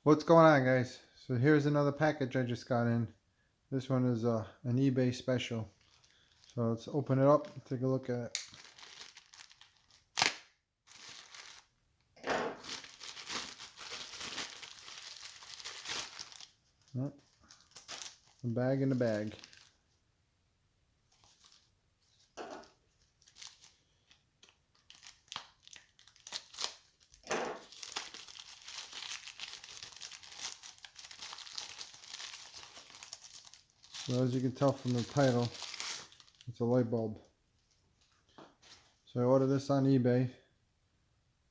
What's going on, guys? So here's another package I just got in. This one is an eBay special. So let's open it up and take a look at it. Oh, the bag in the bag. So as you can tell from the title, it's a light bulb. So I ordered this on eBay,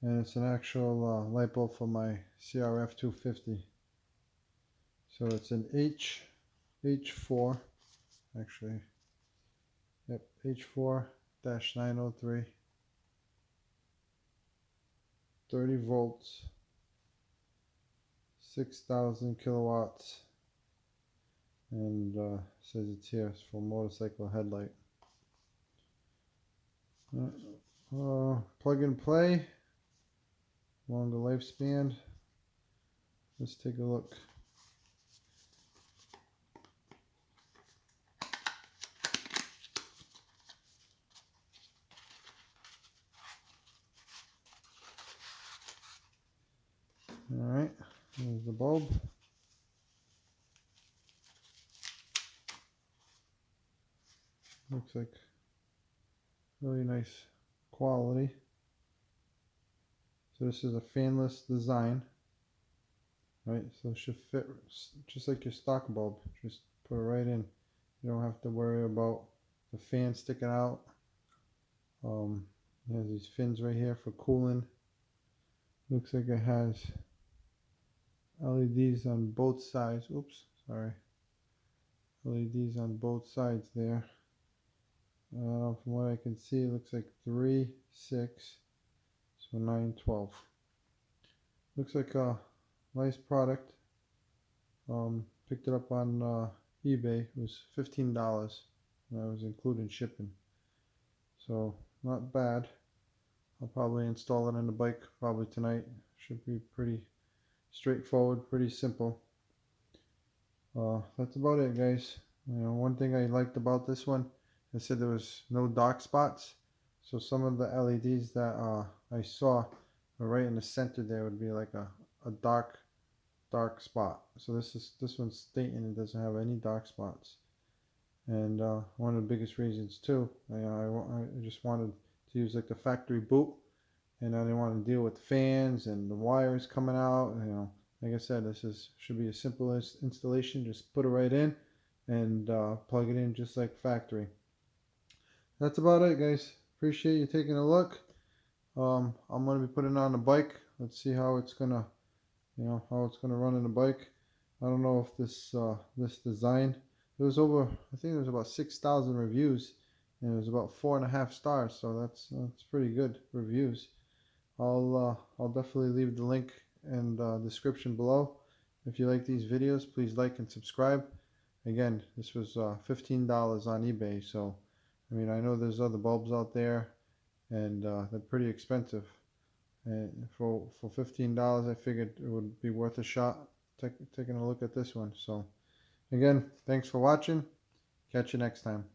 and it's an actual light bulb for my CRF250. So it's an H4, actually, yep, H4-903, 30 volts, 6,000 kilowatts, and says it's here. It's for motorcycle headlight. Plug and play, longer lifespan. Let's take a look. Alright, there's the bulb. Looks like really nice quality. So this is a fanless design, right? So it should fit just like your stock bulb. Just put it right in. You don't have to worry about the fan sticking out. It has these fins right here for cooling. Looks like it has LEDs on both sides. Oops, sorry. LEDs on both sides there. From what I can see, it looks like 3, 6, so 9, 12. Looks like a nice product. Picked it up on eBay. It was $15, and that was including shipping. So not bad. I'll probably install it on the bike probably tonight. Should be pretty straightforward, pretty simple. That's about it, guys. One thing I liked about this one, I said there was no dark spots. So some of the LEDs that I saw are right in the center. There would be like a dark spot. So this one's stating it doesn't have any dark spots. And one of the biggest reasons too, I just wanted to use like the factory boot, and I didn't want to deal with fans and the wires coming out. Like I said, should be a simple installation. Just put it right in and plug it in just like factory. That's about it, guys. Appreciate you taking a look. I'm gonna be putting it on the bike. Let's see how it's gonna, how it's gonna run in the bike. I don't know if this design. It was over. I think there was about 6,000 reviews, and it was about 4.5 stars. So that's pretty good reviews. I'll definitely leave the link in the description below. If you like these videos, please like and subscribe. Again, this was $15 on eBay. So, I mean, I know there's other bulbs out there, and they're pretty expensive. And for $15, I figured it would be worth a shot taking a look at this one. So, again, thanks for watching. Catch you next time.